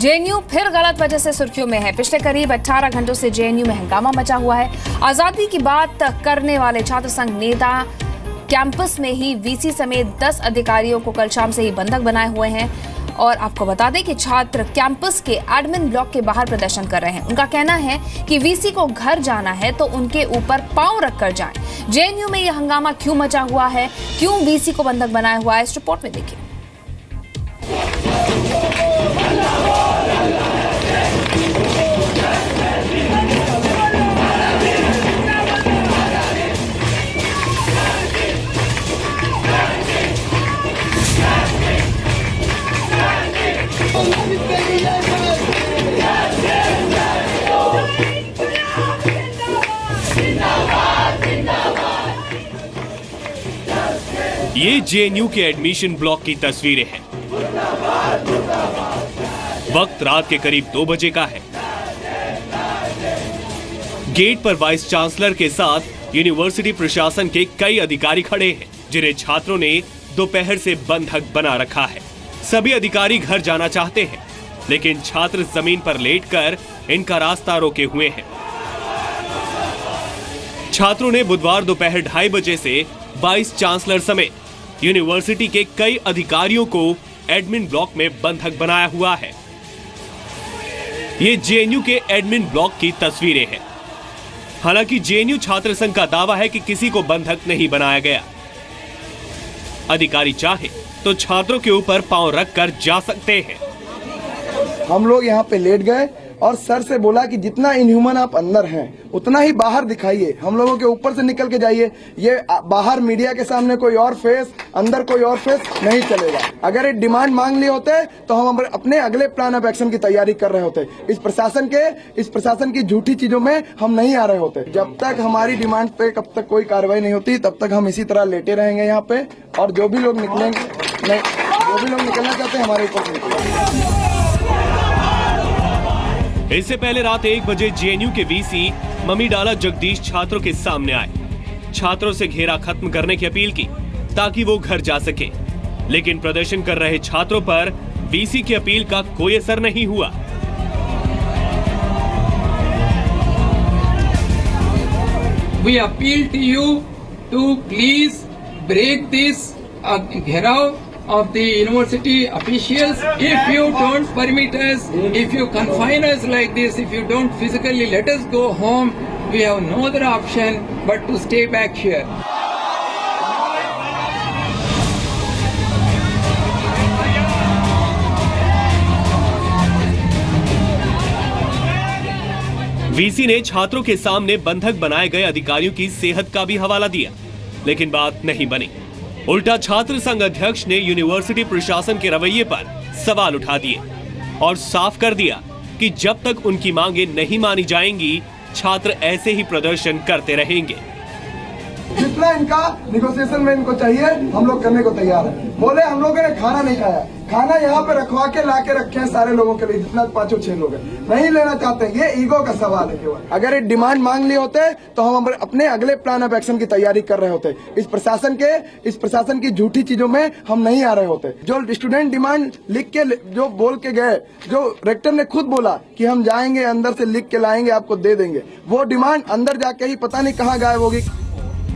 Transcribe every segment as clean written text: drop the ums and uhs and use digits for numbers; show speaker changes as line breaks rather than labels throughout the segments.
JNU फिर गलत वजह से सुर्खियों में है। पिछले करीब 18 घंटों से जेएनयू में हंगामा मचा हुआ है। आजादी की बात करने वाले छात्र संघ नेता कैंपस में ही वीसी समेत 10 अधिकारियों को कल शाम से ही बंधक बनाए हुए हैं। और आपको बता दें कि छात्र कैंपस के एडमिन ब्लॉक के बाहर प्रदर्शन कर रहे हैं। उनका कहना है कि वीसी को घर जाना है तो उनके ऊपर पांव रखकर जाएं। जेएनयू में यह हंगामा क्यों मचा हुआ है, क्यों वीसी को बंधक बनाया हुआ है, इस रिपोर्ट में देखिए।
ये जेएनयू के एडमिशन ब्लॉक की तस्वीरें हैं। वक्त रात के करीब 2 बजे का है। गेट पर वाइस चांसलर के साथ यूनिवर्सिटी प्रशासन के कई अधिकारी खड़े हैं, जिन्हें छात्रों ने दोपहर से बंधक बना रखा है। सभी अधिकारी घर जाना चाहते हैं, लेकिन छात्र जमीन पर लेटकर इनका रास्ता रोके हुए हैं। छात्रों ने बुधवार दोपहर 2:30 बजे से वाइस चांसलर समेत यूनिवर्सिटी के कई अधिकारियों को एडमिन ब्लॉक में बंधक बनाया हुआ है। ये जेएनयू के एडमिन ब्लॉक की तस्वीरें हैं। हालांकि जेएनयू छात्र संघ का दावा है कि किसी को बंधक नहीं बनाया गया। अधिकारी चाहे तो छात्रों के ऊपर पांव रखकर जा सकते हैं।
हम लोग यहाँ पे लेट गए और सर से बोला कि जितना इनह्यूमन आप अंदर हैं उतना ही बाहर दिखाइए, हम लोगों के ऊपर से निकल के जाइए। ये बाहर मीडिया के सामने कोई और फेस, अंदर कोई और फेस नहीं चलेगा। अगर ये डिमांड मांग लिए होते तो हम अपने अगले प्लान ऑफ एक्शन की तैयारी कर रहे होते। इस प्रशासन की झूठी चीजों में हम नहीं आ रहे होते। जब तक हमारी डिमांड पे कब तक कोई कार्रवाई नहीं होती तब तक हम इसी तरह लेटे रहेंगे यहाँ पे। और जो भी लोग निकलेंगे, जो भी लोग निकलना चाहते हैं हमारे ऊपर निकलेंगे।
इससे पहले रात 1 बजे जेएनयू के वीसी ममीडाला जगदीश छात्रों के सामने आए। छात्रों से घेरा खत्म करने की अपील की ताकि वो घर जा सके, लेकिन प्रदर्शन कर रहे छात्रों पर वीसी की अपील का कोई असर नहीं हुआ।
We appeal to you to please break this घेराव of the university officials. If you don't permit us, if you confine us like this, if you don't physically let us go home, we have no other option but to stay back here.
VC ने छात्रों के सामने बंधक बनाए गए अधिकारियों की सेहत का भी हवाला दिया, लेकिन बात नहीं बनी। उल्टा छात्र संघ अध्यक्ष ने यूनिवर्सिटी प्रशासन के रवैये पर सवाल उठा दिए और साफ कर दिया कि जब तक उनकी मांगे नहीं मानी जाएंगी, छात्र ऐसे ही प्रदर्शन करते रहेंगे।
जितना इनका निगोशिएशन में इनको चाहिए हम लोग करने को तैयार है। बोले हम लोगों ने खाना नहीं खाया, खाना यहाँ पे रखवा के ला के रखे हैं सारे लोगों के लिए, जितना 5-6 लोग हैं, नहीं लेना चाहते। ये ईगो का सवाल है केवल। अगर ये डिमांड मांग लिए होते तो हम अपने अगले प्लान ऑफ एक्शन की तैयारी कर रहे होते। इस प्रशासन की झूठी चीजों में हम नहीं आ रहे होते। जो स्टूडेंट डिमांड लिख के जो बोल के गए, जो रेक्टर ने खुद बोला कि हम जाएंगे अंदर से लिख के लाएंगे आपको दे देंगे, वो डिमांड अंदर जाके ही पता नहीं कहाँ गायब होगी।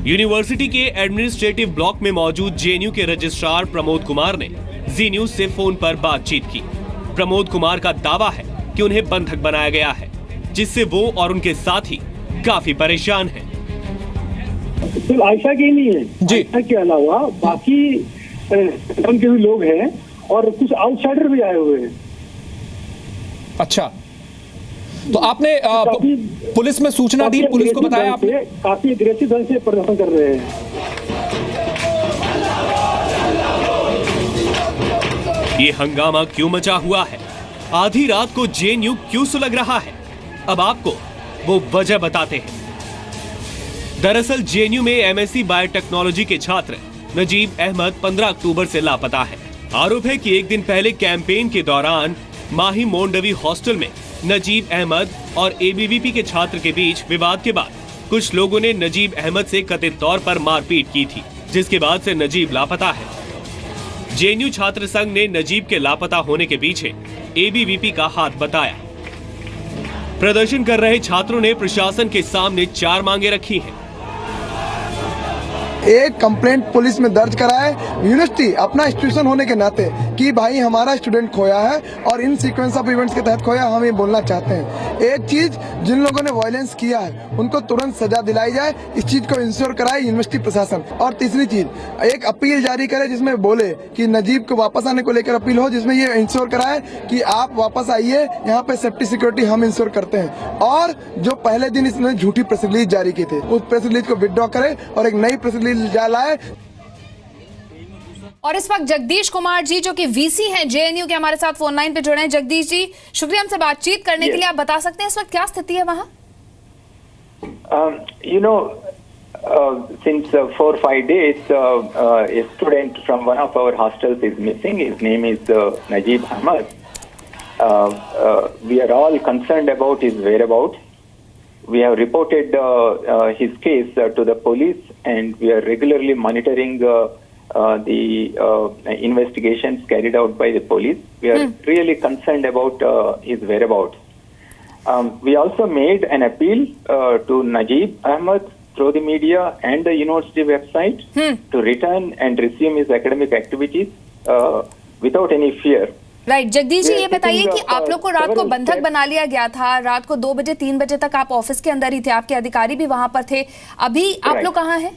यूनिवर्सिटी के एडमिनिस्ट्रेटिव ब्लॉक में मौजूद जेएनयू के रजिस्ट्रार प्रमोद कुमार ने जी न्यूज से फोन पर बातचीत की। प्रमोद कुमार का दावा है कि उन्हें बंधक बनाया गया है, जिससे वो और उनके साथी काफी परेशान हैं।
सिर्फ आयशा की नहीं है जी, आयशा के अलावा बाकी उनके भी लोग हैं और कुछ आउटसाइडर भी आए हुए हैं।
अच्छा, तो आपने पुलिस में सूचना दी, पुलिस को बताया आपने?
काफी अग्रेसिव ढंग से प्रदर्शन कर रहे हैं।
ये हंगामा क्यों मचा हुआ है, आधी रात को जेएनयू क्यों सुलग रहा है, अब आपको वो वजह बताते हैं। दरअसल जेएनयू में एमएससी बायोटेक्नोलॉजी के छात्र नजीब अहमद 15 अक्टूबर से लापता है। आरोप है कि एक दिन पहले कैंपेन के दौरान माही मोंडवी हॉस्टल में नजीब अहमद और एबीवीपी के छात्र के बीच विवाद के बाद कुछ लोगों ने नजीब अहमद से कथित तौर पर मारपीट की थी, जिसके बाद से नजीब लापता है। जेएनयू छात्र संघ ने नजीब के लापता होने के पीछे एबीवीपी का हाथ बताया। प्रदर्शन कर रहे छात्रों ने प्रशासन के सामने 4 मांगे रखी हैं।
एक कंप्लेंट पुलिस में दर्ज कराए यूनिवर्सिटी अपना इंस्टीट्यूशन होने के नाते कि भाई हमारा स्टूडेंट खोया है और इन सीक्वेंस ऑफ इवेंट्स के तहत खोया, हम ये बोलना चाहते हैं। एक चीज, जिन लोगों ने वायलेंस किया है उनको तुरंत सजा दिलाई जाए, इस चीज को इंश्योर कराए यूनिवर्सिटी प्रशासन। और तीसरी चीज, एक अपील जारी करे जिसमें बोले कि नजीब को वापस आने को लेकर अपील हो, जिसमें ये इंश्योर कराए कि आप वापस आइए, यहाँ पे सेफ्टी सिक्योरिटी हम इंश्योर करते हैं। और जो पहले दिन इसने झूठी प्रेस रिलीज जारी की थी उस प्रेस रिलीज को विड्रॉ करे और एक नई प्रेस रिलीज लाए।
और इस वक्त जगदीश कुमार जी जो कि वीसी हैं जेएनयू के हमारे साथ फोन लाइन पे जुड़े हैं। जगदीश जी, शुक्रिया हमसे बातचीत करने के लिए। आप बता सकते हैं इस वक्त क्या स्थिति है वहां?
Since 4-5 days, a student from one of our hostels is missing. His name is Najib Ahmed. We are all concerned about his whereabouts. We have reported his case to the police, and we are regularly monitoring the investigations carried out by the police. We are really concerned about his whereabouts. We also made an appeal to Najib Ahmed through the media and the university website to return and resume his academic activities without any fear.
Right Jagdish ji, ये बताइए कि आप लोग को रात को बंधक बना लिया गया था। रात को 2 बजे 3 बजे तक आप ऑफिस के अंदर ही थे, आपके अधिकारी भी वहां पर थे। अभी आप लोग कहाँ हैं?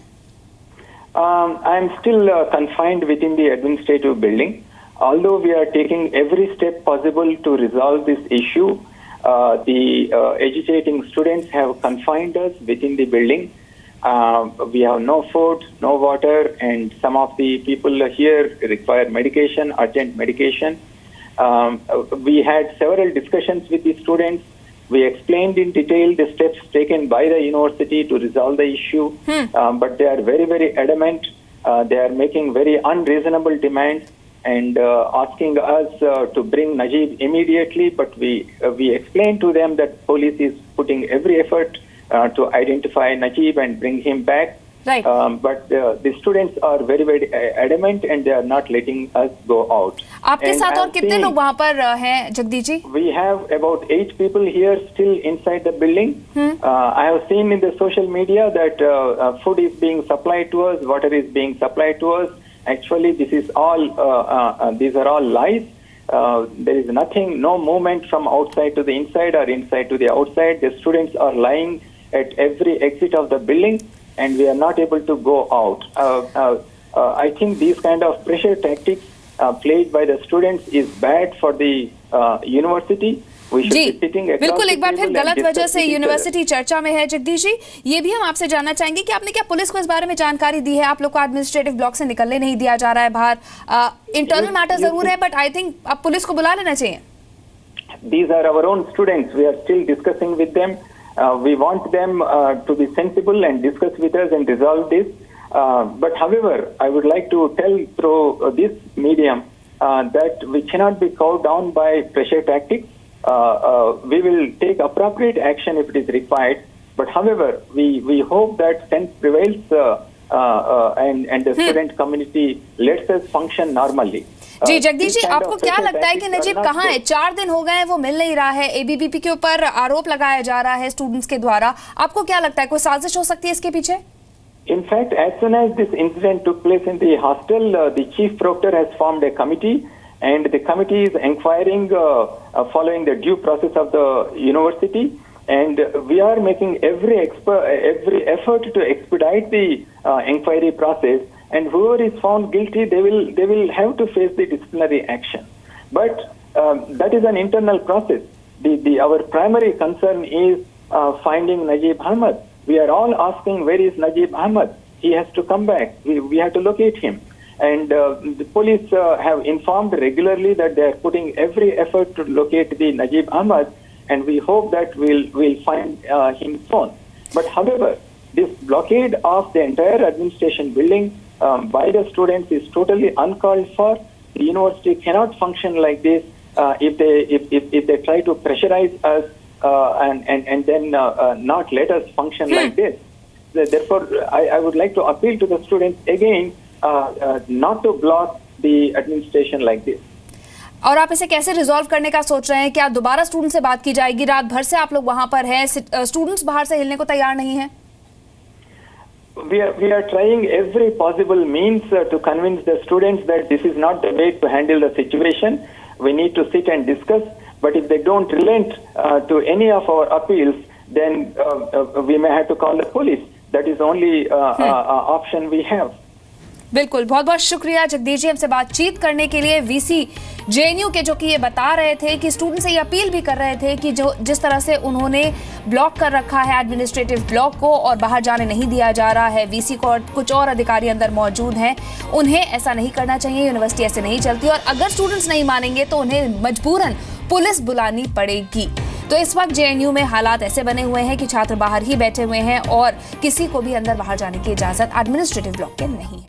I am still confined within the administrative building. Although we are taking every step possible to resolve this issue, the agitating students have confined us within the building. We have no food, no water, and some of the people here require medication, urgent medication. We had several discussions with the students. We explained in detail the steps taken by the university to resolve the issue, but they are very, very adamant. They are making very unreasonable demands and asking us to bring Najib immediately. But we explained to them that police is putting every effort to identify Najib and bring him back.
Right.
But the students are very, very adamant, and they are not letting us go out.
आपके साथ और कितने लोग वहाँ पर हैं Jagdish ji?
We have about 8 people here still inside the building. I have seen in the social media that food is being supplied to us, water is being supplied to us. Actually, this is all these are all lies. There is nothing, no movement from outside to the inside or inside to the outside. The students are lying at every exit of the building, and we are not able to go out. I think these kind of pressure tactics played by the students is bad for the university. We should
ji
be sitting across
बिल्कुल,
the
एक बार फिर
table and
गलत वजह
discuss
से
with each
university चर्चा में है। जगदीश जी, ये भी हम आपसे जानना चाहेंगे कि आपने क्या पुलिस को इस बारे में जानकारी दी है? आप लोग को एडमिनिस्ट्रेटिव ब्लॉक से निकलने नहीं दिया जा रहा है बाहर। इंटरनल मैटर जरूर है, बट आई थिंक अब पुलिस को बुला लेना चाहिए।
These are our own students. We are still discussing with them. We want them to be sensible and discuss with us and resolve this. But however, I would like to tell through this medium that we cannot be cowed down by pressure tactics. We will take appropriate action if it is required. But however, we hope that sense prevails and the student community lets us function normally.
जी जगदीश जी, आपको क्या लगता है कि नजीब कहाँ है? 4 दिन हो गए हैं, वो मिल नहीं रहा है। एबीवीपी के ऊपर आरोप लगाया जा रहा है स्टूडेंट्स के द्वारा। आपको क्या लगता है, कोई साजिश हो सकती है इसके पीछे?
In fact, as soon as this incident took place in the hostel, the chief proctor has formed a committee, and the committee is inquiring following the due process of the university, and we are making every effort to expedite the inquiry process. And whoever is found guilty, they will have to face the disciplinary action. But that is an internal process. Our primary concern is finding Najib Ahmed. We are all asking, where is Najib Ahmed? He has to come back. We have to locate him. And the police have informed regularly that they are putting every effort to locate the Najib Ahmed, and we hope that we'll find him soon. But however, this blockade of the entire administration building by the students is totally uncalled for. The university cannot function like this if they try to pressurize us and then not let us function like this. Therefore, I would like to appeal to the students again not to block the administration like this.
और आप इसे कैसे resolve करने का सोच रहे हैं? क्या दोबारा स्टूडेंट से बात की जाएगी? रात भर से आप लोग वहां पर हैं, स्टूडेंट्स बाहर से हिलने को तैयार नहीं है।
We are trying every possible means to convince the students that this is not the way to handle the situation. We need to sit and discuss. But if they don't relent to any of our appeals, then we may have to call the police. That is the only option we have.
बिल्कुल, बहुत बहुत शुक्रिया जगदीश जी हमसे बातचीत करने के लिए। VC JNU के जो कि ये बता रहे थे कि स्टूडेंट से ये अपील भी कर रहे थे कि जो जिस तरह से उन्होंने ब्लॉक कर रखा है एडमिनिस्ट्रेटिव ब्लॉक को और बाहर जाने नहीं दिया जा रहा है वीसी को, और कुछ और अधिकारी अंदर मौजूद हैं, उन्हें ऐसा नहीं करना चाहिए। यूनिवर्सिटी ऐसे नहीं चलती और अगर स्टूडेंट्स नहीं मानेंगे तो उन्हें मजबूरन पुलिस बुलानी पड़ेगी। तो इस वक्त जेएनयू में हालात ऐसे बने हुए हैं कि छात्र बाहर ही बैठे हुए हैं और किसी को भी अंदर बाहर जाने की इजाजत एडमिनिस्ट्रेटिव ब्लॉक के नहीं है।